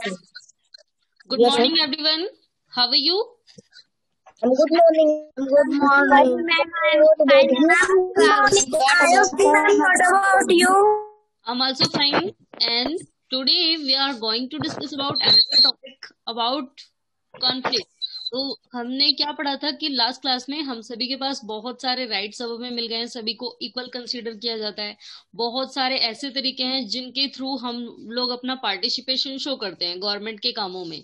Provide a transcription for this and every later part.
Good Yes, morning, everyone. How are you? Good morning. Good morning. What about you? I'm also fine. And today we are going to discuss about another topic about conflict. तो हमने क्या पढ़ा था कि last class में हम सभी के पास बहुत सारे राइट्स अब हमें मिल गए हैं, सभी को इक्वल कंसीडर किया जाता है। बहुत सारे ऐसे तरीके हैं जिनके थ्रू हम लोग अपना पार्टिसिपेशन शो करते हैं गवर्नमेंट के कामों में।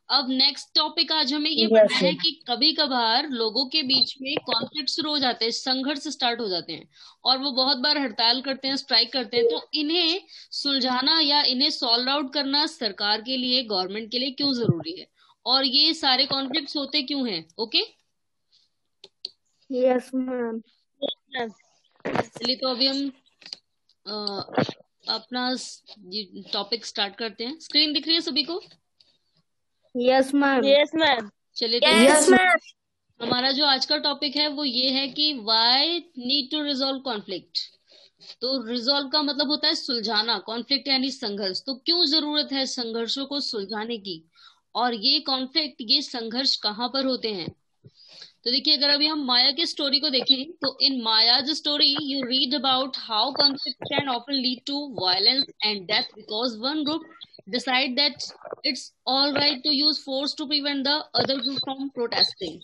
अब नेक्स्ट टॉपिक आज हमें ये Yes, पढ़ना है कि कभी कभार लोगों के बीच में कॉन्फ्लिक्ट शुरू हो जाते हैं, संघर्ष स्टार्ट हो जाते हैं और वो बहुत बार हड़ताल करते हैं, स्ट्राइक करते हैं। तो इन्हें सुलझाना या इन्हें सॉल्व आउट करना सरकार के लिए, गवर्नमेंट के लिए क्यों जरूरी है और ये सारे कॉन्फ्लिक्ट्स होते क्यों हैं। Okay, yes, ma'am. चलिए तो अभी हम अपना टॉपिक स्टार्ट करते हैं। स्क्रीन दिख रही है सभी को? Yes, ma'am. Yes, ma'am. चलिए तो Yes, ma'am. हमारा जो आज का टॉपिक है वो ये है कि why need to resolve conflict. तो रिजॉल्व का मतलब होता है सुलझाना, कॉन्फ्लिक्ट यानी संघर्ष। तो क्यों जरूरत है संघर्षों को सुलझाने की और ये कॉन्फ्लिक्ट, ये संघर्ष कहाँ पर होते हैं। तो देखिए, अगर अभी हम माया की स्टोरी को देखें तो in Maya's story you read about how conflict can often lead to violence and death because one group decide that it's all right to use force to prevent the other group from protesting.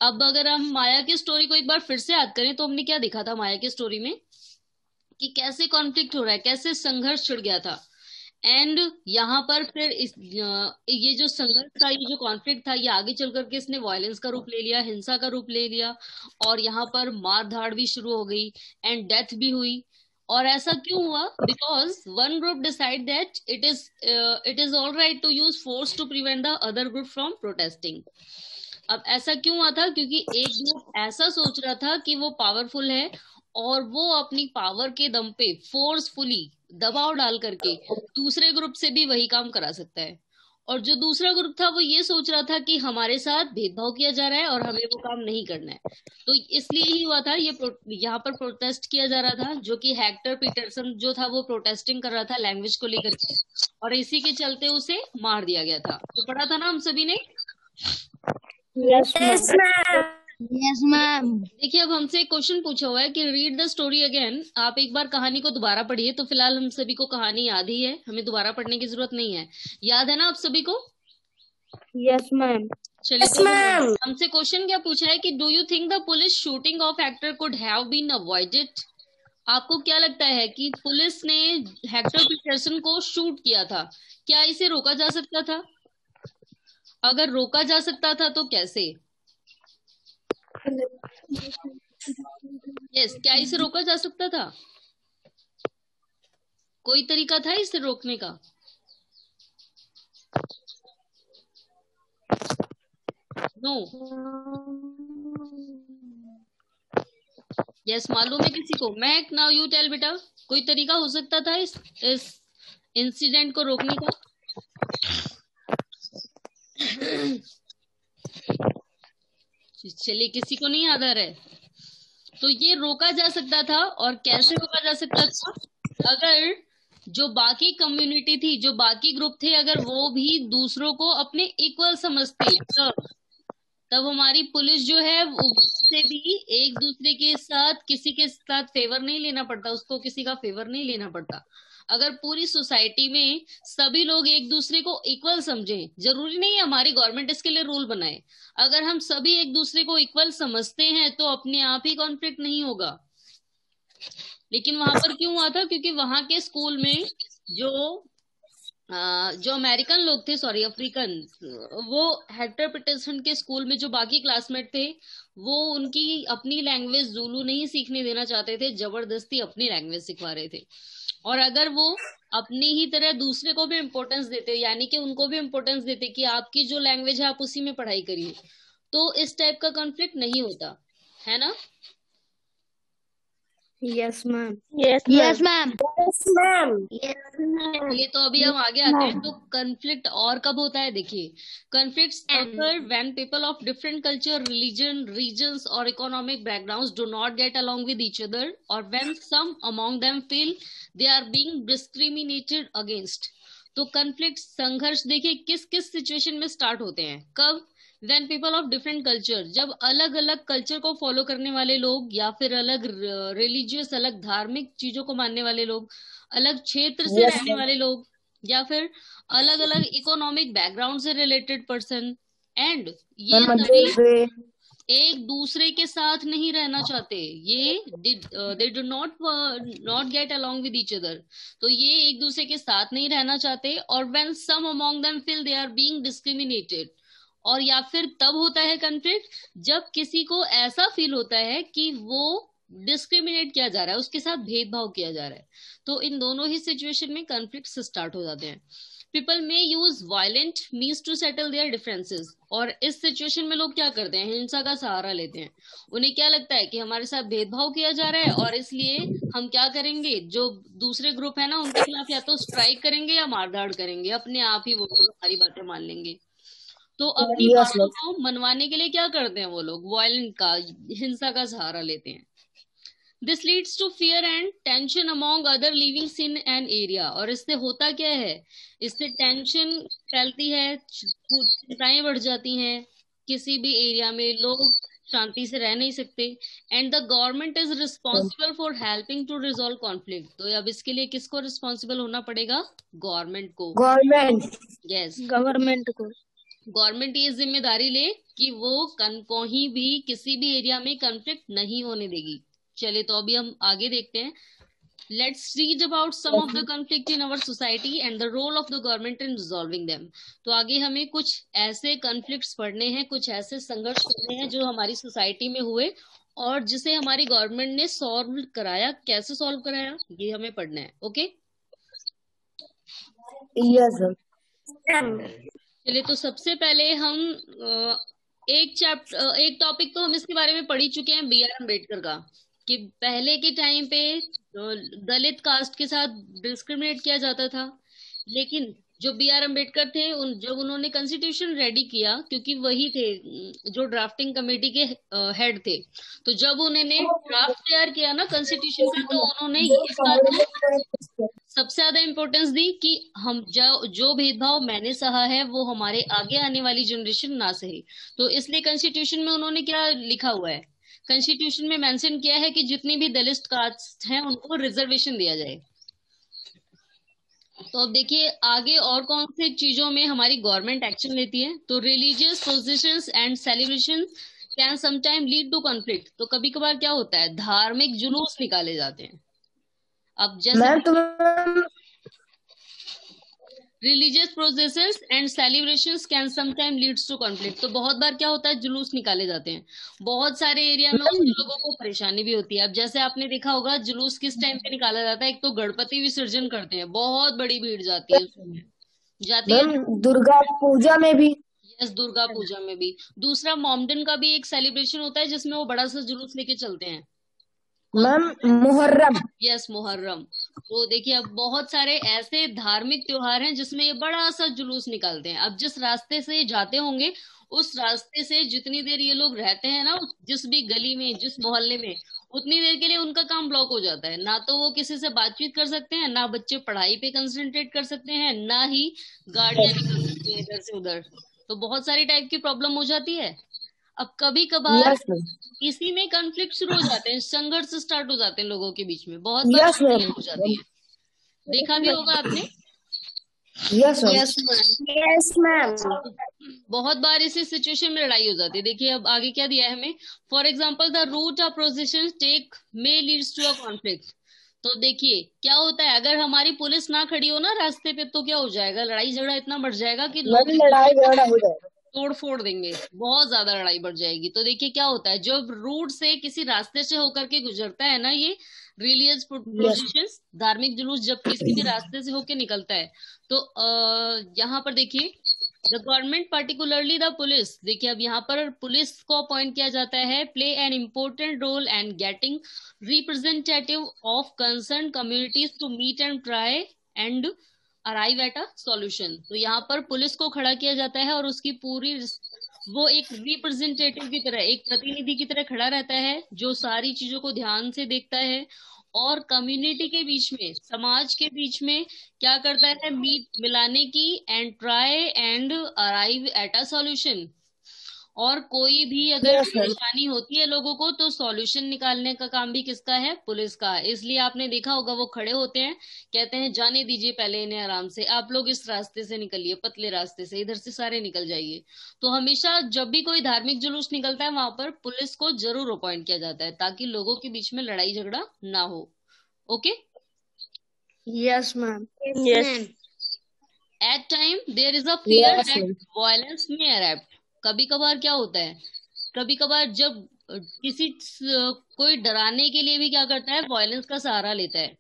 अब अगर हम माया की story को एक बार फिर से याद करें तो हमने क्या देखा था माया की स्टोरी में कि कैसे कॉन्फ्लिक्ट हो रहा है, कैसे संघर्ष छिड़ गया था। एंड यहाँ पर फिर ये जो संघर्ष था, ये जो कॉन्फ्लिक्ट था, ये आगे चल करके इसने वायलेंस का रूप ले लिया, हिंसा का रूप ले लिया और यहाँ पर मार धाड़ भी शुरू हो गई एंड डेथ भी हुई। और ऐसा क्यों हुआ? Because one group decide that it is all right to use force to prevent the other group from protesting. अब ऐसा क्यों हुआ था? क्योंकि एक ग्रुप ऐसा सोच रहा था कि वो पावरफुल है और वो अपनी पावर के दम पे फोर्सफुली दबाव डाल करके दूसरे ग्रुप से भी वही काम करा सकता है। और जो दूसरा ग्रुप था वो ये सोच रहा था कि हमारे साथ भेदभाव किया जा रहा है और हमें वो काम नहीं करना है। तो इसलिए ही हुआ था ये यहाँ पर प्रोटेस्ट किया जा रहा था, जो कि हेक्टर पीटरसन जो था वो प्रोटेस्टिंग कर रहा था लैंग्वेज को लेकर के, और इसी के चलते उसे मार दिया गया था। तो पढ़ा था ना हम सभी ने? Yes, ma'am. Yes, ma'am. देखिए, अब हमसे एक क्वेश्चन पूछा हुआ है कि रीड द स्टोरी अगेन। आप एक बार कहानी को दोबारा पढ़िए। तो फिलहाल हम सभी को कहानी याद ही है, हमें दोबारा पढ़ने की जरूरत नहीं है। याद है ना आप सभी को? Yes, ma'am. चलिए तो हमसे क्वेश्चन क्या पूछा है कि do you think the police shooting of actor could have been avoided. आपको क्या लगता है कि पुलिस ने हेक्टर पीटरसन को शूट किया था, क्या इसे रोका जा सकता था? अगर रोका जा सकता था तो कैसे? यस, क्या इसे रोका जा सकता था? कोई तरीका था इसे रोकने का? नो। यस, मालूम है किसी को? महक, नाउ यू टेल बेटा, कोई तरीका हो सकता था इस इंसिडेंट को रोकने का? चलिए, किसी को नहीं याद आ रहा है। तो ये रोका जा सकता था। और कैसे रोका जा सकता था? अगर जो बाकी कम्युनिटी थी, जो बाकी ग्रुप थे, अगर वो भी दूसरों को अपने इक्वल समझते तब हमारी पुलिस जो है उससे भी एक दूसरे के साथ, किसी के साथ फेवर नहीं लेना पड़ता, उसको किसी का फेवर नहीं लेना पड़ता। अगर पूरी सोसाइटी में सभी लोग एक दूसरे को इक्वल समझें, जरूरी नहीं है हमारी गवर्नमेंट इसके लिए रूल बनाए, अगर हम सभी एक दूसरे को इक्वल समझते हैं तो अपने आप ही कॉन्फ्लिक्ट नहीं होगा। लेकिन वहां पर क्यों हुआ था? क्योंकि वहां के स्कूल में जो अमेरिकन लोग थे, सॉरी अफ्रीकन, वो हेक्टर पीटरसन के स्कूल में जो बाकी क्लासमेट थे वो उनकी अपनी लैंग्वेज जुलू नहीं सीखने देना चाहते थे, जबरदस्ती अपनी लैंग्वेज सिखवा रहे थे। और अगर वो अपनी ही तरह दूसरे को भी इम्पोर्टेंस देते, यानी कि उनको भी इम्पोर्टेंस देते कि आपकी जो लैंग्वेज है आप उसी में पढ़ाई करिए, तो इस टाइप का कॉन्फ्लिक्ट नहीं होता है ना? Yes, ma'am. Yes, Yes, ma'am. Yes, ma'am. Yes, ma'am. ये तो अभी हम आगे आते हैं। तो कॉन्फ्लिक्ट और कब होता है? देखिए, conflicts occur when people of different culture, religion, regions or economic backgrounds do not get along with each other, or when some among them feel they are being discriminated against। तो conflict संघर्ष देखिए किस किस situation में start होते हैं, कब? When people of different culture, जब अलग अलग कल्चर को फॉलो करने वाले लोग या फिर अलग रिलीजियस, अलग धार्मिक चीजों को मानने वाले लोग, अलग क्षेत्र से Yes, रहने ma'am. वाले लोग, या फिर अलग अलग इकोनॉमिक बैकग्राउंड से रिलेटेड पर्सन, एंड ये Ma'am, सभी agree. एक दूसरे के साथ नहीं रहना चाहते, ये they do not get along with each other, तो ये एक दूसरे के साथ नहीं रहना चाहते, और when some among them feel they are being discriminated, और या फिर तब होता है कन्फ्लिक्ट जब किसी को ऐसा फील होता है कि वो डिस्क्रिमिनेट किया जा रहा है, उसके साथ भेदभाव किया जा रहा है, तो इन दोनों ही सिचुएशन में कन्फ्लिक्ट स्टार्ट हो जाते हैं। People may use violent means to settle their differences, और इस सिचुएशन में लोग क्या करते हैं, हिंसा का सहारा लेते हैं। उन्हें क्या लगता है कि हमारे साथ भेदभाव किया जा रहा है, और इसलिए हम क्या करेंगे, जो दूसरे ग्रुप है ना उनके खिलाफ या तो स्ट्राइक करेंगे या मारधाड़ करेंगे, अपने आप ही वो लोग हमारी बातें मान लेंगे। तो अपनी Yes, बातों ma'am. को मनवाने के लिए क्या करते हैं वो लोग, वायलेंट का, हिंसा का सहारा लेते हैं। This leads to fear and tension among other livings in an area, और इससे होता क्या है, इससे टेंशन फैलती है, चिंताएं बढ़ जाती हैं, किसी भी एरिया में लोग शांति से रह नहीं सकते, and the government is responsible for helping to resolve conflict. तो अब इसके लिए किसको रिस्पॉन्सिबल होना पड़ेगा, गवर्नमेंट को। Government. यस, Government को. गवर्नमेंट ये जिम्मेदारी ले कि वो कहीं भी किसी भी एरिया में कॉन्फ्लिक्ट नहीं होने देगी। चलिए तो अभी हम आगे देखते हैं। Let's read about some of the conflict in our society and the role of the government in resolving them. तो आगे हमें कुछ ऐसे कॉन्फ्लिक्ट्स पढ़ने हैं, कुछ ऐसे संघर्ष पढ़ने हैं जो हमारी सोसाइटी में हुए और जिसे हमारी गवर्नमेंट ने सॉल्व कराया। कैसे सॉल्व कराया ये हमें पढ़ना है। Okay Yes, ma'am. चलिए तो सबसे पहले हम एक टॉपिक तो हम इसके बारे में पढ़ ही चुके हैं, बी आर अम्बेडकर का, कि पहले के टाइम पे दलित कास्ट के साथ डिस्क्रिमिनेट किया जाता था। लेकिन जो बी आर अम्बेडकर थे, जब उन्होंने कॉन्स्टिट्यूशन रेडी किया, क्योंकि वही थे जो ड्राफ्टिंग कमेटी के हेड थे, तो जब उन्होंने ड्राफ्ट तैयार किया ना कॉन्स्टिट्यूशन का, तो उन्होंने इस बात को सबसे ज्यादा इम्पोर्टेंस दी कि हम जो भेदभाव मैंने सहा है वो हमारे आगे आने वाली जनरेशन ना सहे। तो इसलिए कॉन्स्टिट्यूशन में उन्होंने क्या लिखा हुआ है, कॉन्स्टिट्यूशन में मेंशन किया है कि जितनी भी दलित कास्ट हैं उनको रिजर्वेशन दिया जाए। तो अब देखिए आगे और कौन सी चीजों में हमारी गवर्नमेंट एक्शन लेती है। तो religious processions and celebration can sometime lead to conflict. तो कभी कभार क्या होता है, धार्मिक जुलूस निकाले जाते हैं। अब जैसे religious processes and celebrations can sometime leads to conflict. तो बहुत बार क्या होता है, जुलूस निकाले जाते हैं, बहुत सारे एरिया में उन लोगों को परेशानी भी होती है। अब जैसे आपने देखा होगा जुलूस किस टाइम पे निकाला जाता है, एक तो गणपति विसर्जन करते हैं, बहुत बड़ी भीड़ जाती है उसमें, जाती है। दुर्गा पूजा में भी। यस, दुर्गा पूजा में भी। दूसरा मोमडन का भी एक सेलिब्रेशन होता है जिसमें वो बड़ा सा जुलूस लेके चलते हैं, मैम मुहर्रम। यस मुहर्रम। तो देखिए अब बहुत सारे ऐसे धार्मिक त्योहार हैं जिसमें ये बड़ा सा जुलूस निकालते हैं। अब जिस रास्ते से जाते होंगे उस रास्ते से जितनी देर ये लोग रहते हैं ना, जिस भी गली में, जिस मोहल्ले में, उतनी देर के लिए उनका काम ब्लॉक हो जाता है। ना तो वो किसी से बातचीत कर सकते हैं, ना बच्चे पढ़ाई पे कंसंट्रेट कर सकते हैं, ना ही गाड़ियां निकल सकती हैं इधर से उधर। तो बहुत सारी टाइप की प्रॉब्लम हो जाती है। अब कभी कभार यस मैम। इसी में कॉन्फ्लिक्ट शुरू हो जाते हैं, संघर्ष स्टार्ट हो जाते हैं लोगों के बीच में, बहुत बार यस मैम। लड़ाइयाँ हो जाती है। देखा भी होगा आपने। Yes ma'am. Yes ma'am. बहुत बार इसी सिचुएशन में लड़ाई हो जाती है। देखिए अब आगे क्या दिया है हमें, for example the route of procession take may leads to a conflict. तो देखिए क्या होता है, अगर हमारी पुलिस ना खड़ी हो ना रास्ते पे, तो क्या हो जाएगा, लड़ाई झगड़ा इतना बढ़ जाएगा कि लोग लड़ाई झगड़ा हो जाएगा, तोड़ फोड़ देंगे, बहुत ज्यादा लड़ाई बढ़ जाएगी। तो देखिए क्या होता है, जब रूट से किसी रास्ते से होकर के गुजरता है ना ये रिलीजियस प्रोसेशंस, धार्मिक जुलूस, जब किसी भी रास्ते से होकर निकलता है, तो यहाँ पर देखिए the government particularly the police, देखिए अब यहाँ पर पुलिस को अपॉइंट किया जाता है, play an important role and getting representative of concern communities to meet and try and arrive at a solution. तो यहाँ पर पुलिस को खड़ा किया जाता है और उसकी पूरी, वो एक रिप्रेजेंटेटिव की तरह, एक प्रतिनिधि की तरह खड़ा रहता है, जो सारी चीजों को ध्यान से देखता है और कम्युनिटी के बीच में, समाज के बीच में क्या करता है, मीट मिलाने की and try and arrive at a solution. और कोई भी अगर यस मैम। परेशानी होती है लोगों को तो सॉल्यूशन निकालने का काम भी किसका है, पुलिस का। इसलिए आपने देखा होगा वो खड़े होते हैं, कहते हैं जाने दीजिए पहले इन्हें आराम से, आप लोग इस रास्ते से निकलिए, पतले रास्ते से, इधर से सारे निकल जाइए। तो हमेशा जब भी कोई धार्मिक जुलूस निकलता है वहां पर पुलिस को जरूर अपॉइंट किया जाता है, ताकि लोगों के बीच में लड़ाई झगड़ा ना हो। Okay. Yes ma'am. Yes. At time there is a fear yes that ma'am. Violence में erupt। कभी कभार क्या होता है, कभी कभार जब कोई डराने के लिए भी क्या करता है, वायलेंस का सहारा लेता है।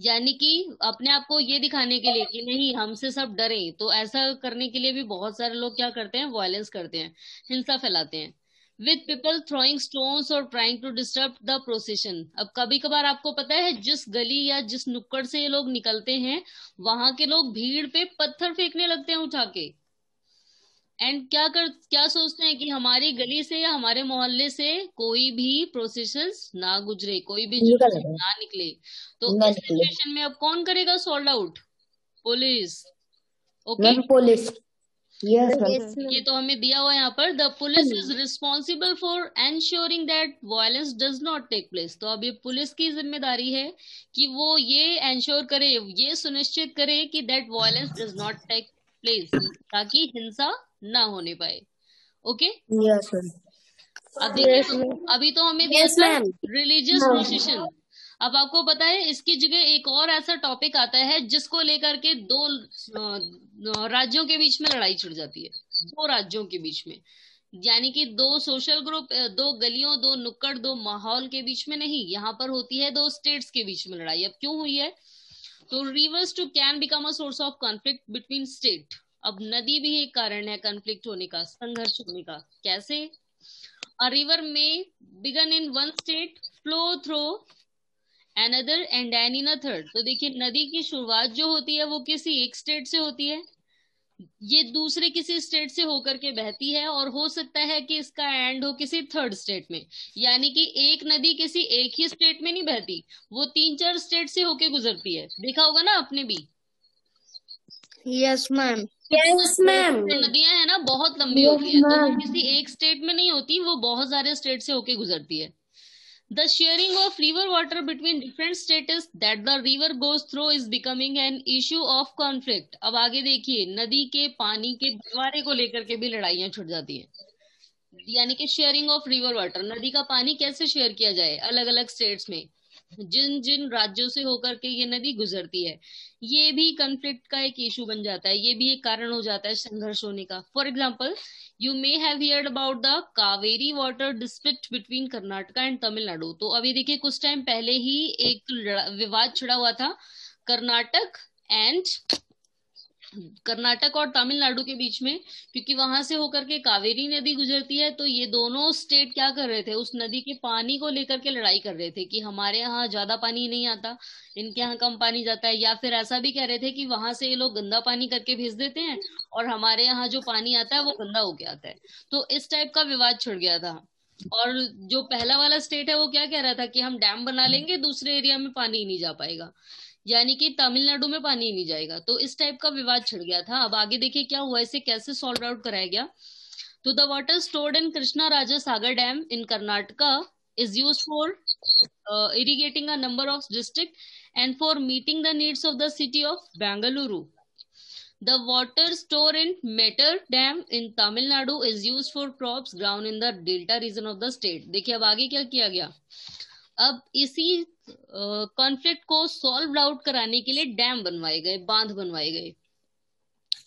यानी कि अपने आप को ये दिखाने के लिए कि नहीं हमसे सब डरे, तो ऐसा करने के लिए भी बहुत सारे लोग क्या करते हैं, वायलेंस करते हैं, हिंसा फैलाते हैं। विद पीपल थ्रोइंग स्टोन्स और trying to disturb the procession. अब कभी कभार आपको पता है जिस गली या जिस नुक्कड़ से ये लोग निकलते हैं, वहां के लोग भीड़ पे पत्थर फेंकने लगते हैं उठा के। एंड क्या सोचते हैं कि हमारी गली से या हमारे मोहल्ले से कोई भी प्रोसेशंस ना गुजरे, कोई भी निकल जुलूस गए। ना निकले। तो ना इस निकले। सिचुएशन में अब कौन करेगा solve out, police. Okay. Ma'am police. Yes ma'am. Yes, ये ma'am. तो हमें दिया हुआ है यहाँ पर, the police is responsible for ensuring that violence does not take place. तो अब ये पुलिस की जिम्मेदारी है कि वो ये एंश्योर करे, ये सुनिश्चित करे कि that violence does not take place, ताकि हिंसा ना होने पाए। ओके। Yes ma'am. अब देखिए Yes, ma'am. अभी तो हमें दिया Yes, था ma'am. Religious procession. अब आपको पता है इसकी जगह एक और ऐसा टॉपिक आता है जिसको लेकर के दो राज्यों के बीच में लड़ाई छिड़ जाती है, दो राज्यों के बीच में। यानी कि दो सोशल ग्रुप, दो गलियों, दो नुक्कड़, दो माहौल के बीच में नहीं, यहाँ पर होती है दो स्टेट्स के बीच में लड़ाई। अब क्यों हुई है, तो rivers too can become a source of conflict between state. अब नदी भी एक कारण है कॉन्फ्लिक्ट होने का, संघर्ष होने का। कैसे, a river may begin in one state, flow through another and end in a third। तो देखिए नदी की शुरुआत जो होती है वो किसी एक स्टेट से होती है, ये दूसरे किसी स्टेट से होकर के बहती है, और हो सकता है कि इसका एंड हो किसी थर्ड स्टेट में। यानी कि एक नदी किसी एक ही स्टेट में नहीं बहती, वो 3-4 स्टेट से होके गुजरती है। देखा होगा ना आपने भी। Yes, ma'am. Yes ma'am. जो नदियां है ना बहुत लंबी यस होती है, तो वो मैम। किसी एक स्टेट में नहीं होती, वो बहुत सारे स्टेट से होके गुजरती है। The sharing of river water between different states that the river goes through is becoming an issue of conflict। अब आगे देखिए, नदी के पानी के बंटवारे को लेकर के भी लड़ाइयां छिड़ जाती हैं। यानी कि शेयरिंग ऑफ रिवर वाटर, नदी का पानी कैसे शेयर किया जाए अलग अलग स्टेट्स में, जिन जिन राज्यों से होकर के ये नदी गुजरती है, ये भी कॉन्फ्लिक्ट का एक इशू बन जाता है, ये भी एक कारण हो जाता है संघर्ष होने का। For example, you may have heard about the Kaveri water dispute between Karnataka and Tamil Nadu. तो अभी देखिए कुछ टाइम पहले ही एक विवाद छिड़ा हुआ था कर्नाटक और तमिलनाडु के बीच में, क्योंकि वहां से होकर के कावेरी नदी गुजरती है। तो ये दोनों स्टेट क्या कर रहे थे, उस नदी के पानी को लेकर के लड़ाई कर रहे थे कि हमारे यहाँ ज्यादा पानी नहीं आता, इनके यहाँ कम पानी जाता है। या फिर ऐसा भी कह रहे थे कि वहां से ये लोग गंदा पानी करके भेज देते हैं और हमारे यहाँ जो पानी आता है वो गंदा होके आता है। तो इस टाइप का विवाद छिड़ गया था। और जो पहला वाला स्टेट है वो क्या कह रहा था कि हम डैम बना लेंगे, दूसरे एरिया में पानी नहीं जा पाएगा, यानी कि तमिलनाडु में पानी नहीं जाएगा। तो इस टाइप का विवाद छिड़ गया था। अब आगे देखिए क्या हुआ, इसे कैसे सॉल्व आउट कराया गया। तो the water stored in Krishna Raja Sagar dam in Karnataka is used for irrigating a number of districts and for meeting the needs of the city of Bengaluru. The water stored in Metter Dam in Tamil Nadu is used for crops grown in the delta region of the state। देखिए अब आगे क्या किया गया, अब इसी conflict को solve out कराने के लिए डैम बनवाए गए, बांध बनवाए गए,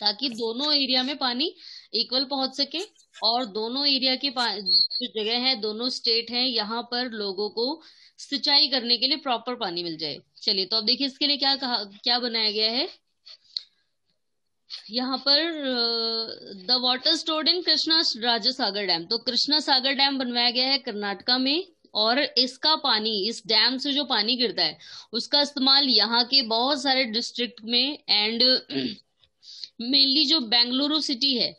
ताकि दोनों एरिया में पानी इक्वल पहुंच सके, और दोनों एरिया के जो जगह है, दोनों स्टेट हैं, यहाँ पर लोगों को सिंचाई करने के लिए प्रॉपर पानी मिल जाए। चलिए तो अब देखिए इसके लिए क्या बनाया गया है यहाँ पर, the water stored in Krishna Raja Sagar dam. तो कृष्णा सागर डैम बनवाया गया है कर्नाटका में, और इसका पानी, इस डैम से जो पानी गिरता है उसका इस्तेमाल यहाँ के बहुत सारे डिस्ट्रिक्ट में एंड मेनली जो बेंगलुरु सिटी है,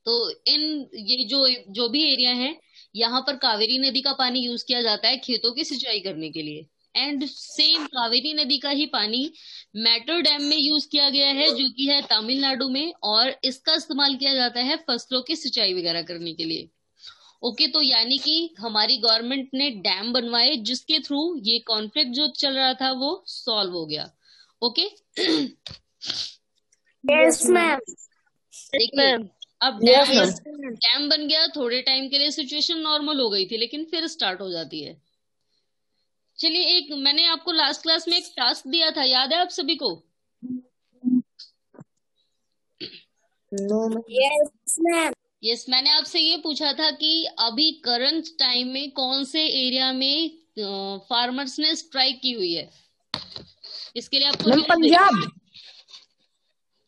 तो इन ये जो भी एरिया है यहाँ पर कावेरी नदी का पानी यूज किया जाता है खेतों की सिंचाई करने के लिए। एंड सेम कावेरी नदी का ही पानी मेट्रो डैम में यूज किया गया है, जो कि है तमिलनाडु में, और इसका इस्तेमाल किया जाता है फसलों की सिंचाई वगैरह करने के लिए। ओके, तो यानी कि हमारी गवर्नमेंट ने डैम बनवाए जिसके थ्रू ये कॉन्फ्लिक्ट जो चल रहा था वो सॉल्व हो गया। Okay Yes, ma'am. देखिए, अब Yes, डैम ma'am. डैम बन गया, थोड़े टाइम के लिए सिचुएशन नॉर्मल हो गई थी, लेकिन फिर स्टार्ट हो जाती है। चलिए, एक मैंने आपको लास्ट क्लास में एक टास्क दिया था, याद है आप सभी को? No, ma'am. Yes, ma'am. Yes, मैंने आपसे ये पूछा था कि अभी करंट टाइम में कौन से एरिया में फार्मर्स ने स्ट्राइक की हुई है। इसके लिए आपको मैम पंजाब।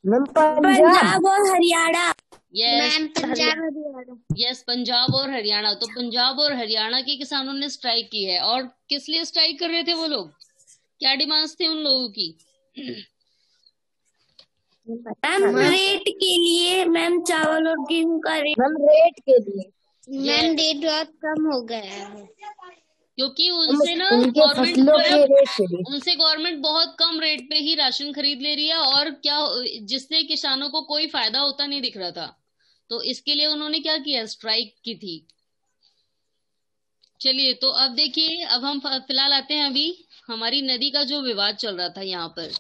मैम पंजाब और हरियाणा। यस पंजाब हरियाणा। यस, पंजाब और हरियाणा। तो पंजाब और हरियाणा के किसानों ने स्ट्राइक की है। और किस लिए स्ट्राइक कर रहे थे वो लोग? क्या डिमांड्स थे उन लोगों की? मैम रेट के लिए, मैम चावल और गेहूं का रेट। मैम रेट के लिए। मैम रेट बहुत कम हो गया है, क्योंकि उनसे ना उनके गवर्नमेंट फसलों के रेट के लिए। उनसे गवर्नमेंट बहुत कम रेट पे ही राशन खरीद ले रही है, और क्या, जिससे किसानों को कोई फायदा होता नहीं दिख रहा था। तो इसके लिए उन्होंने क्या किया, स्ट्राइक की थी। चलिए, तो अब देखिए, अब हम फिलहाल आते हैं अभी हमारी नदी का जो विवाद चल रहा था यहाँ पर।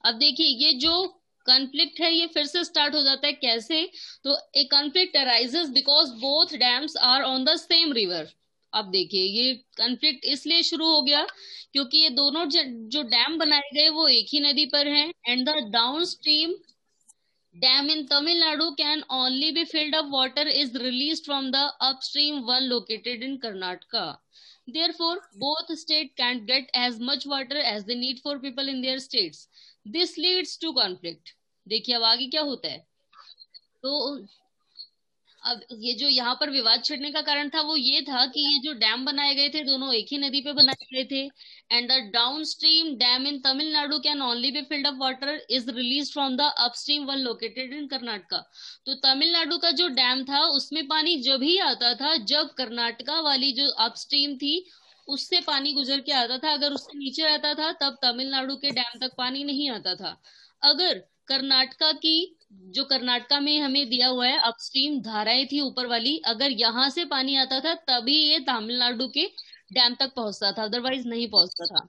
अब देखिए, ये जो कॉन्फ्लिक्ट है ये फिर से स्टार्ट हो जाता है। कैसे? तो a conflict arises because both dams are on the same river. अब देखिए, ये कॉन्फ्लिक्ट इसलिए शुरू हो गया क्योंकि ये दोनों जो डैम बनाए गए वो एक ही नदी पर हैं, and the down stream dam in Tamil Nadu can only be filled up water is released from the upstream one located in Karnataka. Therefore, both states can't get as much water as they need for people in their states. This leads to conflict. देखिए अब आगे क्या होता है। तो अब ये जो यहाँ पर विवाद छिड़ने का कारण था वो ये था कि ये जो डैम बनाए गए थे दोनों एक ही नदी पे बनाए गए थे, and the down stream dam in Tamil Nadu can only be filled up water is release from the upstream one located in Karnataka. तो तमिलनाडु का जो डैम था उसमें पानी जब ही आता था जब कर्नाटका वाली जो अपस्ट्रीम थी उससे पानी गुजर के आता था। अगर उससे नीचे रहता था तब तमिलनाडु के डैम तक पानी नहीं आता था। अगर कर्नाटका की, जो कर्नाटका में हमें दिया हुआ है अपस्ट्रीम धाराएं थी ऊपर वाली, अगर यहाँ से पानी आता था तभी ये तमिलनाडु के डैम तक पहुंचता था, अदरवाइज नहीं पहुंचता था।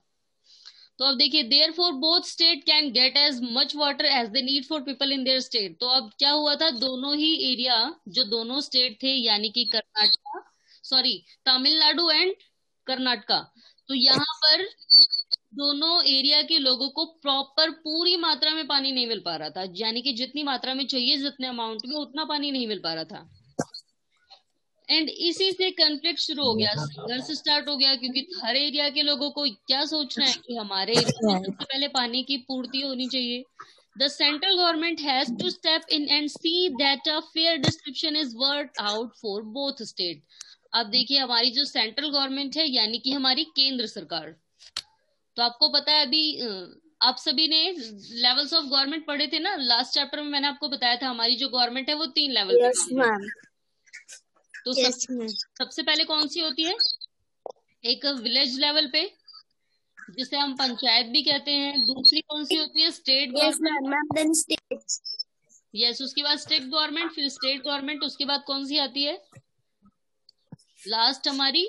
तो अब देखिए, therefore both state can get as much water as they need for people in their state. तो अब क्या हुआ था, दोनों ही एरिया, जो दोनों स्टेट थे यानी कि कर्नाटका, सॉरी, तमिलनाडु एंड कर्नाटका, तो यहाँ पर दोनों एरिया के लोगों को प्रॉपर पूरी मात्रा में पानी नहीं मिल पा रहा था, यानी कि जितनी मात्रा में चाहिए, जितने अमाउंट में, उतना पानी नहीं मिल पा रहा था। एंड इसी से कॉन्फ्लिक्ट शुरू हो गया, संघर्ष स्टार्ट हो गया, क्योंकि हर एरिया के लोगों को क्या सोचना है कि हमारे एरिया में सबसे पहले पानी की पूर्ति होनी चाहिए। The central government has to step in and see that a fair distribution is worked out for both state. अब देखिए, हमारी जो सेंट्रल गवर्नमेंट है यानी कि हमारी केंद्र सरकार, तो आपको पता है अभी आप सभी ने लेवल्स ऑफ गवर्नमेंट पढ़े थे ना, लास्ट चैप्टर में मैंने आपको बताया था हमारी जो गवर्नमेंट है वो 3 लेवल पे यस मैम। तो सबसे पहले कौन सी होती है, एक विलेज लेवल पे जिसे हम पंचायत भी कहते हैं। दूसरी कौन सी होती है, स्टेट गवर्नमेंट। यस, उसके बाद स्टेट गवर्नमेंट, फिर स्टेट गवर्नमेंट, उसके बाद कौन सी आती है, लास्ट हमारी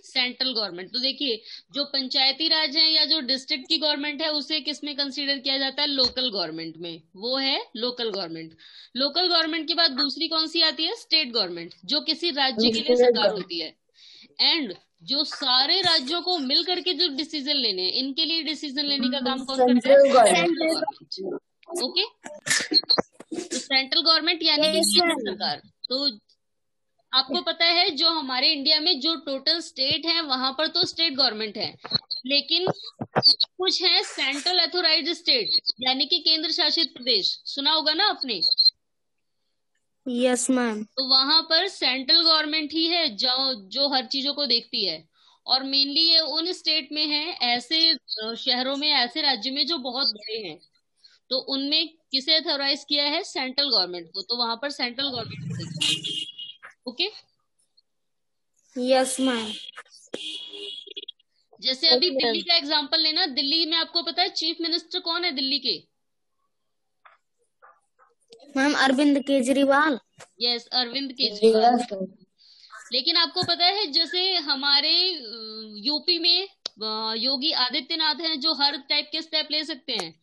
सेंट्रल गवर्नमेंट। तो देखिए, जो पंचायती राज है या जो डिस्ट्रिक्ट की गवर्नमेंट है उसे किसमें कंसीडर किया जाता है, लोकल गवर्नमेंट में, वो है लोकल गवर्नमेंट। लोकल गवर्नमेंट के बाद दूसरी कौन सी आती है, स्टेट गवर्नमेंट, जो किसी राज्य के लिए सरकार होती है। एंड जो सारे राज्यों को मिल करके जो डिसीजन लेने हैं, इनके लिए डिसीजन लेने का काम कौन करता है, सेंट्रल गवर्नमेंट। ओके, तो सेंट्रल गवर्नमेंट यानी कि केंद्र सरकार। तो आपको पता है जो हमारे इंडिया में जो टोटल स्टेट है वहां पर तो स्टेट गवर्नमेंट है, लेकिन कुछ है सेंट्रल अथोराइज्ड स्टेट यानी कि केंद्र शासित प्रदेश, सुना होगा ना आपने। Yes ma'am. तो वहां पर सेंट्रल गवर्नमेंट ही है जो हर चीजों को देखती है, और मेनली ये उन स्टेट में है, ऐसे शहरों में, ऐसे राज्य में जो बहुत बड़े हैं, तो उनमें किसे अथोराइज किया है, सेंट्रल गवर्नमेंट को, तो वहां पर central government. Okay, yes ma'am. जैसे अभी दिल्ली का एग्जांपल लेना, दिल्ली में आपको पता है चीफ मिनिस्टर कौन है दिल्ली के? मैम अरविंद केजरीवाल। यस, अरविंद केजरीवाल। लेकिन आपको पता है जैसे हमारे यूपी में योगी आदित्यनाथ हैं, जो हर टाइप के स्टेप ले सकते हैं,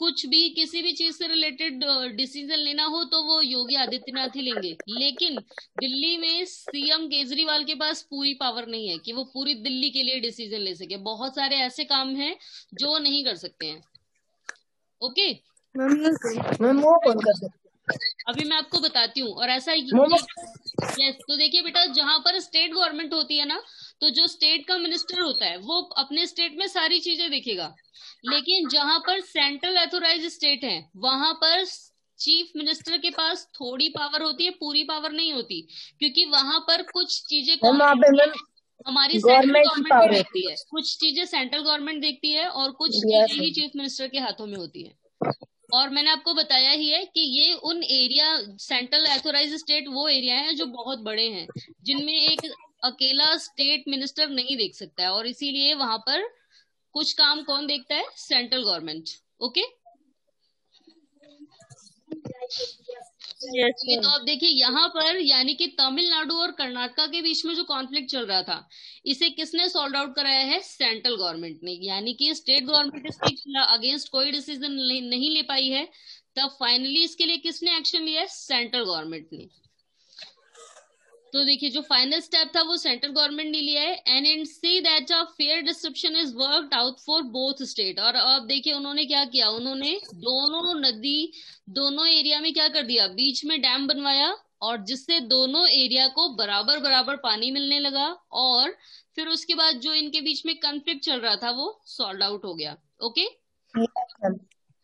कुछ भी किसी भी चीज से रिलेटेड डिसीजन लेना हो तो वो योगी आदित्यनाथ ही लेंगे। लेकिन दिल्ली में सीएम केजरीवाल के पास पूरी पावर नहीं है कि वो पूरी दिल्ली के लिए डिसीजन ले सके। बहुत सारे ऐसे काम हैं जो नहीं कर सकते हैं। ओके मैम वो कौन कर सकते? अभी मैं आपको बताती हूँ। और ऐसा ही यस, तो देखिए बेटा, जहां पर स्टेट गवर्नमेंट होती है ना, तो जो स्टेट का मिनिस्टर होता है वो अपने स्टेट में सारी चीजें देखेगा। लेकिन जहां पर सेंट्रल अथोराइज स्टेट है, वहां पर चीफ मिनिस्टर के पास थोड़ी पावर होती है, पूरी पावर नहीं होती, क्योंकि वहां पर कुछ चीजें हमारी सेंट्रल गवर्नमेंट देखती है, कुछ चीजें सेंट्रल गवर्नमेंट देखती है और कुछ चीजें ही चीफ मिनिस्टर के हाथों में होती है। और मैंने आपको बताया ही है कि ये उन एरिया, सेंट्रल अथोराइज स्टेट वो एरिया है जो बहुत बड़े हैं, जिनमें एक अकेला स्टेट मिनिस्टर नहीं देख सकता है, और इसीलिए वहां पर कुछ काम कौन देखता है? Central government. ओके तो अब देखिए यहाँ पर, यानी कि तमिलनाडु और कर्नाटका के बीच में जो कॉन्फ्लिक्ट चल रहा था, इसे किसने सॉल्व आउट कराया है? सेंट्रल गवर्नमेंट ने। यानी कि स्टेट गवर्नमेंट इसके अगेंस्ट कोई डिसीजन नहीं ले पाई है, तब फाइनली इसके लिए किसने एक्शन लिया है? सेंट्रल गवर्नमेंट ने। तो देखिए जो फाइनल स्टेप था वो सेंट्रल गवर्नमेंट ने लिया है। And in see that a fair distribution is worked out for both state. और अब देखिए उन्होंने क्या किया, उन्होंने दोनों नदी, दोनों एरिया में क्या कर दिया, बीच में डैम बनवाया, और जिससे दोनों एरिया को बराबर बराबर पानी मिलने लगा, और फिर उसके बाद जो इनके बीच में कॉन्फ्लिक्ट चल रहा था वो सॉल्व आउट हो गया। Okay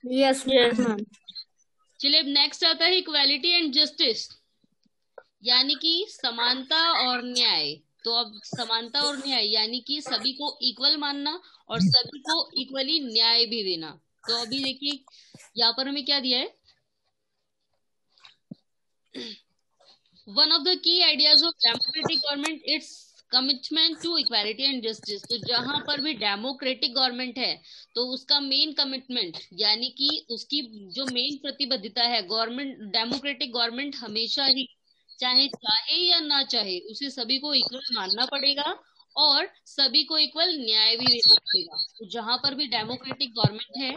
yes ma'am. चलिए अब नेक्स्ट आता है इक्वालिटी एंड जस्टिस, यानी कि समानता और न्याय। तो अब समानता और न्याय यानी कि सभी को इक्वल मानना और सभी को इक्वली न्याय भी देना। तो अभी देखिए यहाँ पर हमें क्या दिया है, one of the key ideas of democratic government its commitment to equality and justice. तो जहां पर भी डेमोक्रेटिक गवर्नमेंट है तो उसका मेन कमिटमेंट, यानी कि उसकी जो मेन प्रतिबद्धता है, गवर्नमेंट, डेमोक्रेटिक गवर्नमेंट हमेशा ही चाहे चाहे या ना चाहे उसे सभी को इक्वल मानना पड़ेगा और सभी को इक्वल न्याय भी देना पड़ेगा। तो जहां पर भी डेमोक्रेटिक गवर्नमेंट है,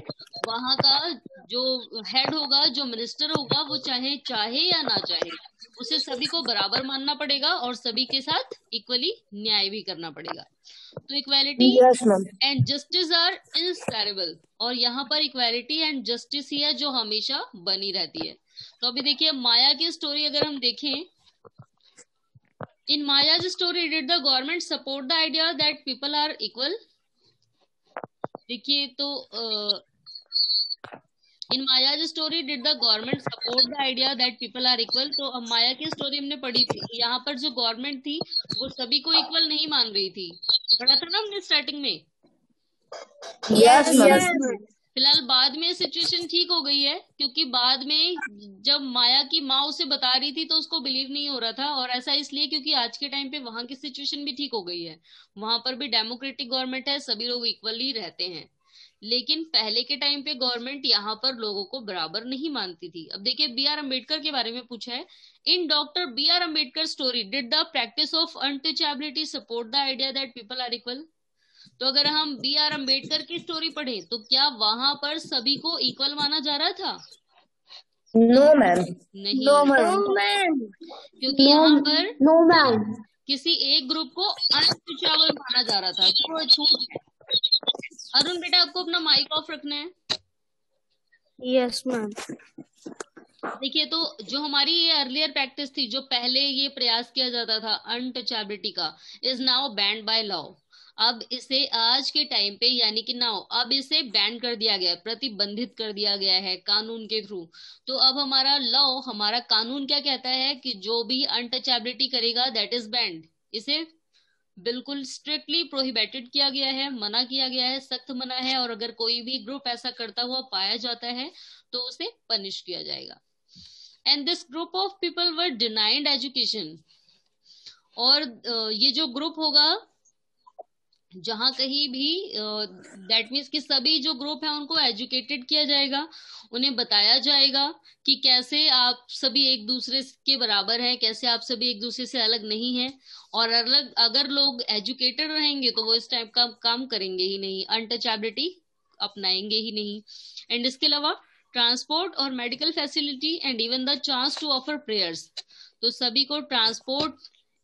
वहां का जो हेड होगा, जो मिनिस्टर होगा, वो चाहे चाहे या ना चाहे उसे सभी को बराबर मानना पड़ेगा और सभी के साथ इक्वली न्याय भी करना पड़ेगा। तो equality and justice are inseparable, और यहाँ पर इक्वालिटी एंड जस्टिस ही है जो हमेशा बनी रहती है। तो अभी देखिए माया की स्टोरी अगर हम देखें, in Maya's story did the government support the idea that people are equal. देखिए तो in Maya's story did the government support the idea that people are equal. तो अब माया की स्टोरी हमने पढ़ी थी, यहाँ पर जो गवर्नमेंट थी वो सभी को इक्वल नहीं मान रही थी, पढ़ा था ना हमने स्टार्टिंग में। यस फिलहाल बाद में सिचुएशन ठीक हो गई है, क्योंकि बाद में जब माया की माँ उसे बता रही थी तो उसको बिलीव नहीं हो रहा था, और ऐसा इसलिए क्योंकि आज के टाइम पे वहां की सिचुएशन भी ठीक हो गई है, वहां पर भी डेमोक्रेटिक गवर्नमेंट है, सभी लोग इक्वली रहते हैं। लेकिन पहले के टाइम पे गवर्नमेंट यहाँ पर लोगों को बराबर नहीं मानती थी। अब देखिए बी आर अम्बेडकर के बारे में पूछा है, in doctor B R Ambedkar story did the practice of untouchability support the idea that people are equal. तो अगर हम बी आर अम्बेडकर की स्टोरी पढ़े तो क्या वहां पर सभी को इक्वल माना जा रहा था? नो मैम, नहीं, नो मैम, क्योंकि यहाँ पर नो मैम, किसी एक ग्रुप को अनटचेबल माना जा रहा था, तो छूट है। अरुण बेटा आपको अपना माइक ऑफ रखना है। Yes ma'am. देखिए तो जो हमारी ये अर्लियर प्रैक्टिस थी, जो पहले ये प्रयास किया जाता था अनटचेबिलिटी का, is now band by law. अब इसे आज के टाइम पे, यानी कि नाउ, अब इसे बैन कर दिया गया है, प्रतिबंधित कर दिया गया है कानून के थ्रू। तो अब हमारा लॉ, हमारा कानून क्या कहता है कि जो भी अनटचेबिलिटी करेगा दैट इज बैंड। इसे बिल्कुल स्ट्रिक्टली प्रोहिबिटेड किया गया है, मना किया गया है, सख्त मना है, और अगर कोई भी ग्रुप ऐसा करता हुआ पाया जाता है तो उसे पनिश किया जाएगा। And this group of people were denied education. और ये जो ग्रुप होगा जहां कहीं भी दैट मीन्स कि सभी जो ग्रुप है उनको एजुकेटेड किया जाएगा, उन्हें बताया जाएगा कि कैसे आप सभी एक दूसरे के बराबर हैं, कैसे आप सभी एक दूसरे से अलग नहीं हैं। और अलग अगर लोग एजुकेटेड रहेंगे तो वो इस टाइप का काम करेंगे ही नहीं, अनटचेबिलिटी अपनाएंगे ही नहीं। एंड इसके अलावा ट्रांसपोर्ट और medical facility and even the chance to offer prayers, तो सभी को ट्रांसपोर्ट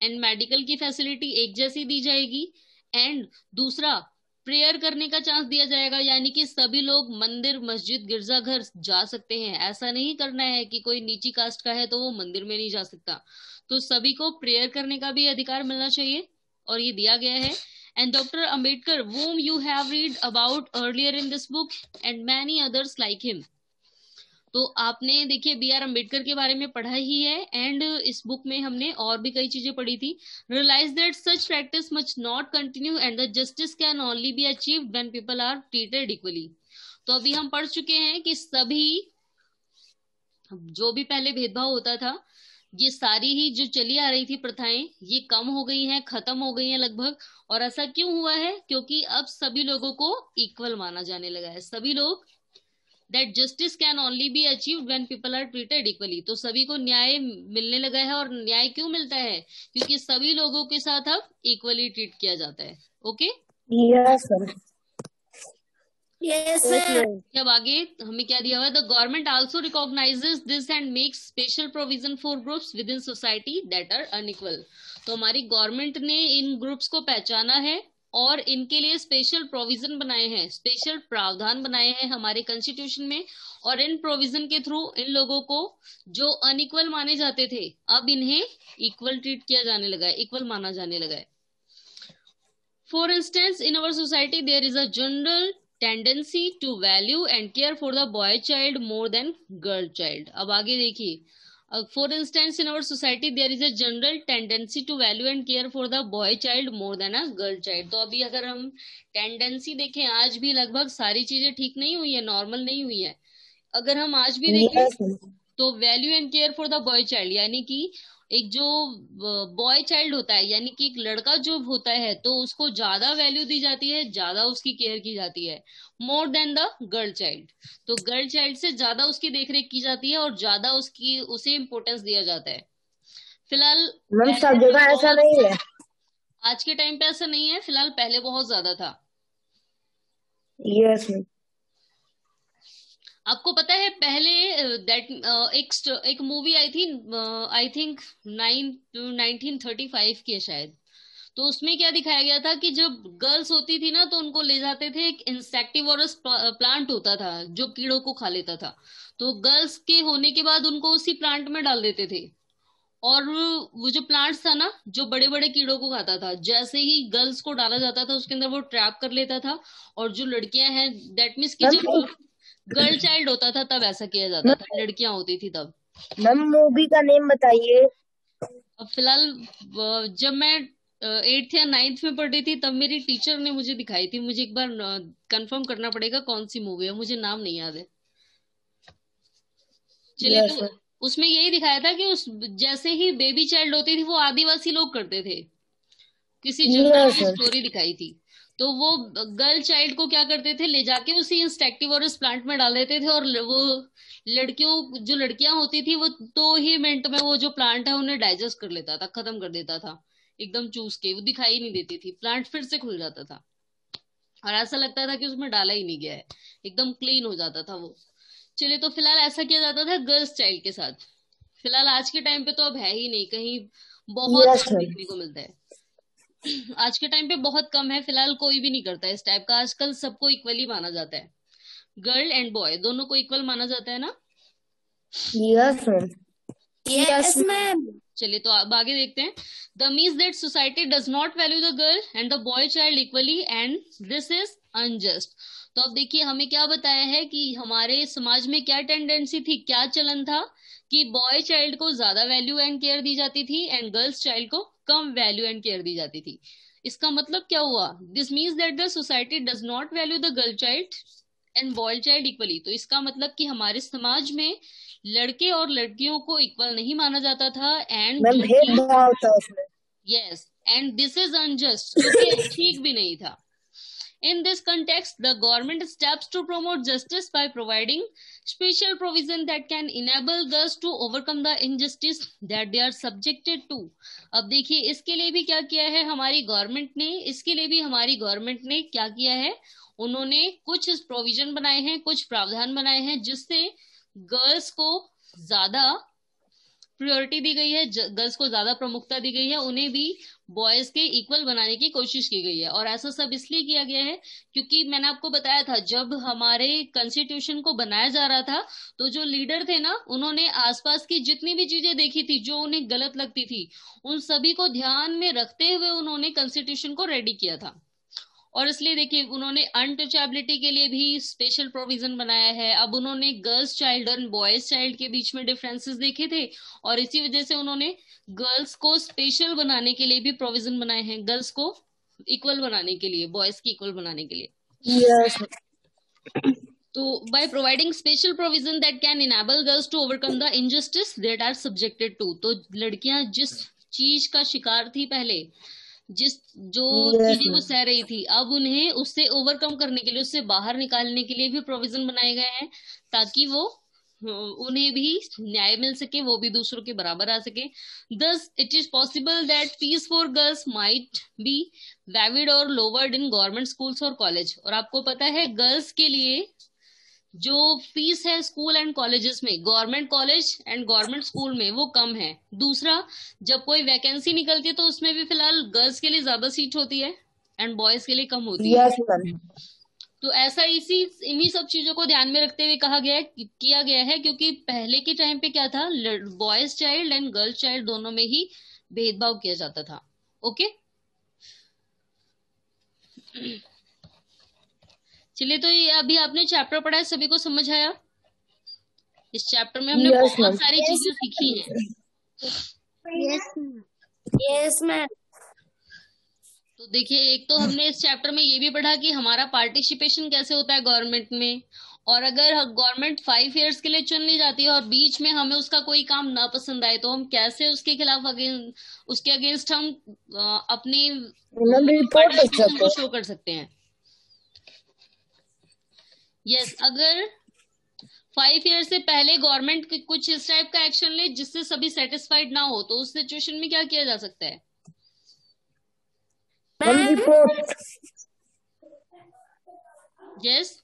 एंड मेडिकल की फैसिलिटी एक जैसी दी जाएगी। एंड दूसरा, प्रेयर करने का चांस दिया जाएगा, यानी कि सभी लोग मंदिर, मस्जिद, गिरजाघर जा सकते हैं। ऐसा नहीं करना है कि कोई नीची कास्ट का है तो वो मंदिर में नहीं जा सकता, तो सभी को प्रेयर करने का भी अधिकार मिलना चाहिए, और ये दिया गया है। And doctor Ambedkar, whom you have read about earlier in this book and many others like him, तो आपने देखिए बी आर अम्बेडकर के बारे में पढ़ा ही है, एंड इस बुक में हमने और भी कई चीजें पढ़ी थी। Realise that such practice must not continue and the justice can only be achieved when people are treated equally. तो अभी हम पढ़ चुके हैं कि सभी जो भी पहले भेदभाव होता था, ये सारी ही जो चली आ रही थी प्रथाएं, ये कम हो गई हैं, खत्म हो गई हैं लगभग। और ऐसा क्यों हुआ है? क्योंकि अब सभी लोगों को इक्वल माना जाने लगा है। सभी लोग, that justice can only be achieved when people are treated equally, तो सभी को न्याय मिलने लगा है। और न्याय क्यों मिलता है? क्योंकि सभी लोगों के साथ अब इक्वली ट्रीट किया जाता है। Okay, yes sir, yes sir. अब आगे हमें क्या दिया हुआ है? The government also recognises this and makes special provision for groups with in society that are unequal, तो हमारी गवर्नमेंट ने इन ग्रुप्स को पहचाना है और इनके लिए स्पेशल प्रोविजन बनाए हैं, स्पेशल प्रावधान बनाए हैं हमारे कॉन्स्टिट्यूशन में। और इन प्रोविजन के थ्रू इन लोगों को जो अनइक्वल माने जाते थे, अब इन्हें इक्वल ट्रीट किया जाने लगा है, इक्वल माना जाने लगा है। For instance, in our society there is a general tendency to value and care for the boy child more than girl child. अब आगे देखिए, for instance in our society there is a general tendency to value and care for the boy child more than a girl child। तो अभी अगर हम tendency देखें, आज भी लगभग सारी चीजें ठीक नहीं हुई है, नॉर्मल नहीं हुई है। अगर हम आज भी देखें तो value and care for the boy child, यानी कि एक जो बॉय चाइल्ड होता है, यानी कि एक लड़का जो होता है, तो उसको ज्यादा वैल्यू दी जाती है, ज्यादा उसकी केयर की जाती है, more than the girl child. तो गर्ल चाइल्ड से ज्यादा उसकी देखरेख की जाती है और ज्यादा उसे इम्पोर्टेंस दिया जाता है। फिलहाल सब जगह ऐसा नहीं है, आज के टाइम पे ऐसा नहीं है, फिलहाल पहले बहुत ज्यादा था। यस। आपको पता है पहले एक मूवी आई थी, आई थिंक 1935 की है शायद, तो उसमें क्या दिखाया गया था कि जब गर्ल्स होती थी ना तो उनको ले जाते थे, एक इंसेक्टिवोरस प्लांट होता था जो कीड़ों को खा लेता था, तो गर्ल्स के होने के बाद उनको उसी प्लांट में डाल देते थे। और वो जो प्लांट्स था ना, जो बड़े बड़े कीड़ों को खाता था, जैसे ही गर्ल्स को डाला जाता था उसके अंदर वो ट्रैप कर लेता था। और जो लड़कियां हैं, दैट मीन्स कि जब गर्ल चाइल्ड होता था तब ऐसा किया जाता था, लड़कियां होती थी तब। मैम मूवी का नेम बताइए। अब फिलहाल जब मैं 8th या 9th में पढ़ी थी तब मेरी टीचर ने मुझे दिखाई थी, मुझे एक बार कंफर्म करना पड़ेगा कौन सी मूवी है, मुझे नाम नहीं याद है। चलिए, तो उसमें यही दिखाया था कि उस जैसे ही बेबी चाइल्ड होती थी वो आदिवासी लोग करते थे, किसी जंगल की स्टोरी दिखाई थी। तो वो गर्ल चाइल्ड को क्या करते थे, ले जाके उसी इंसेक्टिवोरस प्लांट में डाल देते थे, और वो जो लड़कियां होती थी वो 2 ही मिनट में वो जो प्लांट है उन्हें डाइजेस्ट कर लेता था, खत्म कर देता था एकदम चूस के, वो दिखाई नहीं देती थी, प्लांट फिर से खुल जाता था और ऐसा लगता था कि उसमें डाला ही नहीं गया है, एकदम क्लीन हो जाता था वो। चलिए, तो फिलहाल ऐसा किया जाता था गर्ल्स चाइल्ड के साथ। फिलहाल आज के टाइम पे तो अब है ही नहीं, कहीं बहुत कम देखने को मिलता है, आज के टाइम पे बहुत कम है, फिलहाल कोई भी नहीं करता इस टाइप का। आजकल सबको इक्वली माना जाता है, गर्ल एंड बॉय दोनों को इक्वल माना जाता है ना। Yes ma'am, yes ma'am. चलिए, तो अब आगे देखते हैं। The means that society does not value the girl and the boy child equally and this is unjust. तो अब देखिए हमें क्या बताया है कि हमारे समाज में क्या टेंडेंसी थी, क्या चलन था कि बॉय चाइल्ड को ज्यादा वैल्यू एंड केयर दी जाती थी एंड गर्ल्स चाइल्ड को कम वैल्यू एंड केयर दी जाती थी। इसका मतलब क्या हुआ? This means that the society does not value the girl child and boy child equally. तो इसका मतलब कि हमारे समाज में लड़के और लड़कियों को इक्वल नहीं माना जाता था एंड भेदभाव था उसमें। Yes, and this is unjust, जो कि ठीक भी नहीं था। In this context, the government steps to promote justice by providing special provision that can enable girls to overcome the injustice that they are subjected to. अब देखिए, इसके लिए भी क्या किया है हमारी गवर्नमेंट ने क्या किया है, उन्होंने कुछ प्रोविजन बनाए हैं, कुछ प्रावधान बनाए हैं जिससे गर्ल्स को ज्यादा प्रायोरिटी दी गई है, गर्ल्स को ज्यादा प्रमुखता दी गई है, उन्हें भी बॉयज के इक्वल बनाने की कोशिश की गई है। और ऐसा सब इसलिए किया गया है क्योंकि मैंने आपको बताया था, जब हमारे कॉन्स्टिट्यूशन को बनाया जा रहा था तो जो लीडर थे ना, उन्होंने आसपास की जितनी भी चीजें देखी थी जो उन्हें गलत लगती थी, उन सभी को ध्यान में रखते हुए उन्होंने कॉन्स्टिट्यूशन को रेडी किया था। और इसलिए देखिए, उन्होंने अनटचेबिलिटी के लिए भी स्पेशल प्रोविजन बनाया है। अब उन्होंने गर्ल्स चाइल्ड और बॉयज चाइल्ड के बीच में डिफरेंसेस देखे थे, और इसी वजह से उन्होंने गर्ल्स को स्पेशल बनाने के लिए भी प्रोविजन बनाए हैं, गर्ल्स को इक्वल बनाने के लिए, बॉयज की इक्वल बनाने के लिए। यस तो by providing special provision that can enable girls to overcome the injustice that are subjected to. तो लड़कियां जिस चीज का शिकार थी पहले, जो चीजें वो सह रही थी, अब उन्हें उससे ओवरकम करने के लिए, उससे बाहर निकालने के लिए भी प्रोविजन बनाए गए हैं ताकि वो उन्हें भी न्याय मिल सके, वो भी दूसरों के बराबर आ सके। Thus, it is possible that fees for girls might be waived or lowered in government schools और कॉलेज। और आपको पता है, गर्ल्स के लिए जो फीस है स्कूल एंड कॉलेजेस में, government college and government school में, वो कम है। दूसरा, जब कोई वैकेंसी निकलती है तो उसमें भी फिलहाल गर्ल्स के लिए ज्यादा सीट होती है एंड बॉयज के लिए कम होती है। तो ऐसा इन्हीं सब चीजों को ध्यान में रखते हुए किया गया है, क्योंकि पहले के टाइम पे क्या था, boys child and girls child दोनों में ही भेदभाव किया जाता था। ओके, चलिए, तो ये अभी आपने चैप्टर पढ़ा है, सभी को समझ आया? इस चैप्टर में हमने बहुत सारी चीजें सीखी हैं। Yes ma'am. तो देखिए, एक तो हमने इस चैप्टर में ये भी पढ़ा कि हमारा पार्टिसिपेशन कैसे होता है गवर्नमेंट में, और अगर गवर्नमेंट 5 इयर्स के लिए चुन ली जाती है और बीच में हमें उसका कोई काम ना पसंद आए, तो हम कैसे उसके खिलाफ उसके अगेंस्ट हम अपनी पार्टिसिपेशन को शो कर सकते हैं। यस, अगर 5 ईयर से पहले गवर्नमेंट कुछ इस टाइप का एक्शन ले जिससे सभी सेटिस्फाइड ना हो, तो उस सिचुएशन में क्या किया जा सकता है? रिपोर्ट। यस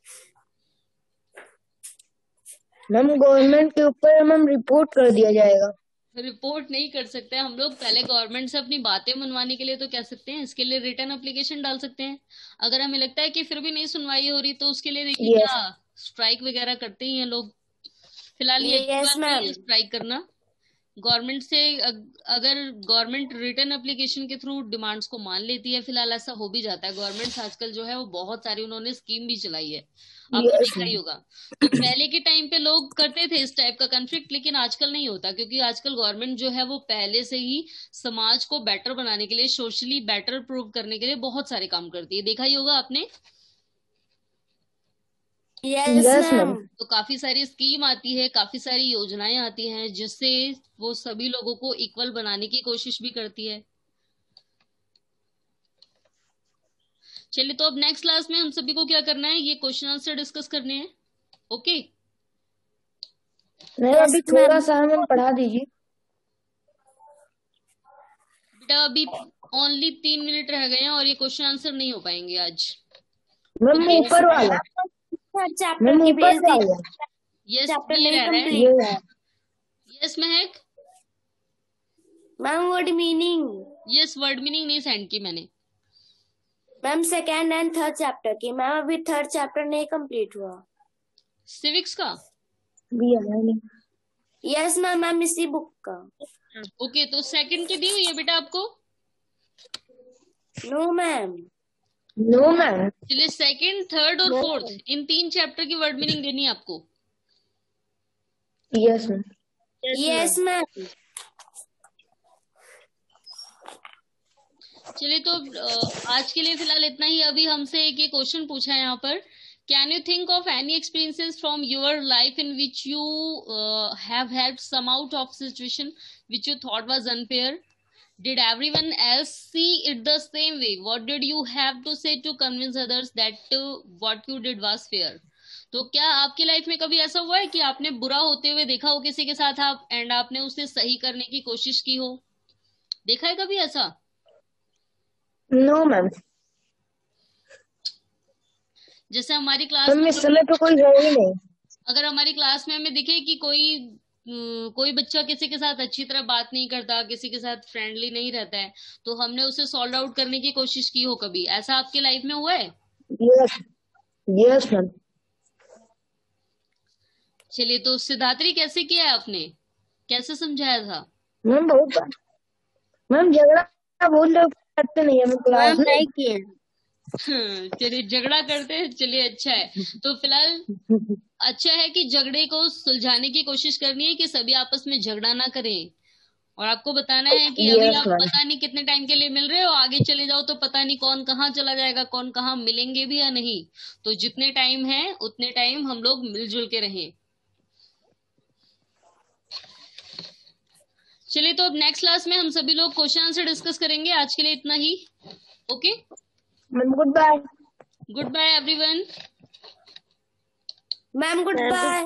मैम, गवर्नमेंट के ऊपर मैम रिपोर्ट कर दिया जाएगा। रिपोर्ट नहीं कर सकते हम लोग, पहले गवर्नमेंट से अपनी बातें मनवाने के लिए तो कह सकते हैं, इसके लिए रिटर्न एप्लीकेशन डाल सकते हैं। अगर हमें लगता है कि फिर भी नहीं सुनवाई हो रही, तो उसके लिए देखिए क्या स्ट्राइक वगैरह करते ही हैं लोग। फिलहाल ये स्ट्राइक करना गवर्नमेंट से, अगर गवर्नमेंट रिटर्न एप्लीकेशन के थ्रू डिमांड्स को मान लेती है, फिलहाल ऐसा हो भी जाता है। गवर्नमेंट आजकल जो है वो बहुत सारी उन्होंने स्कीम भी चलाई है, आपको देखा ही होगा। तो पहले के टाइम पे लोग करते थे इस टाइप का कॉन्फ्लिक्ट, लेकिन आजकल नहीं होता, क्योंकि आजकल गवर्नमेंट जो है वो पहले से ही समाज को बेटर बनाने के लिए, सोशली बेटर प्रूव करने के लिए बहुत सारे काम करती है, देखा ही होगा आपने। Yes ma'am. तो काफी सारी स्कीम आती है, काफी सारी योजनाएं आती हैं, जिससे वो सभी लोगों को इक्वल बनाने की कोशिश भी करती है। चलिए, तो अब नेक्स्ट क्लास में हम सभी को क्या करना है, ये क्वेश्चन आंसर डिस्कस करने हैं। ओके, अभी थोड़ा सा हमें पढ़ा दीजिए बेटा। अभी ओनली 3 मिनट रह गए हैं और ये क्वेश्चन आंसर नहीं हो पाएंगे आज। मैम, ऊपर वाला चैप्टर की भेज दी। यस, चैप्टर ये रह रहा है। ये है। Yes Mahak. Ma'am, word meaning. Yes, word meaning नहीं सेंड की मैंने। Ma'am, 2nd and 3rd chapter की। मैम, अभी 3rd चैप्टर नहीं कंप्लीट हुआ। सिविक्स का? यस मैम, मैम इसी बुक का। ओके, तो 2nd की दी हुई है बेटा आपको? No ma'am. No ma'am. चलिए, 2nd, 3rd और 4th इन 3 चैप्टर की वर्ड मीनिंग देनी है आपको। Yes ma'am. Yes ma'am. चलिए, तो आज के लिए फिलहाल इतना ही। अभी हमसे एक क्वेश्चन पूछा है यहाँ पर, can you think of any experiences from your life in which you have had some out of situation which you thought was unfair. Did everyone else see it the same way? What did you have to say to convince others that what you did was fair? तो क्या आपकी life में कभी ऐसा हुआ है कि आपने बुरा होते हुए देखा हो किसी के साथ आप एंड आपने उसे सही करने की कोशिश की हो? देखा है कभी ऐसा? No ma'am. जैसे हमारी क्लास में इस समय तो कोई है ही नहीं। अगर हमारी क्लास में हमें दिखे कि कोई बच्चा किसी के साथ अच्छी तरह बात नहीं करता, किसी के साथ फ्रेंडली नहीं रहता है, तो हमने उसे सॉल्व आउट करने की कोशिश की हो कभी? ऐसा आपकी लाइफ में हुआ है? Yes yes ma'am. चलिए, तो सिद्धात्री कैसे किया है आपने, कैसे समझाया था? मैम बहुत बार। मैम झगड़ा बोल रहे करते नहीं है क्लास में। नहीं किए। चलिए, झगड़ा करते हैं, चलिए अच्छा है। तो फिलहाल अच्छा है कि झगड़े को सुलझाने की कोशिश करनी है कि सभी आपस में झगड़ा ना करें। और आपको बताना है कि अभी आप पता नहीं कितने टाइम के लिए मिल रहे हो, आगे चले जाओ तो पता नहीं कौन कहाँ चला जाएगा, कौन कहाँ मिलेंगे भी या नहीं। तो जितने टाइम है उतने टाइम हम लोग मिलजुल के रहें। चलिए, तो अब नेक्स्ट क्लास में हम सभी लोग क्वेश्चन आंसर डिस्कस करेंगे। आज के लिए इतना ही। Okay ma'am goodbye. Goodbye everyone. Ma'am good bye.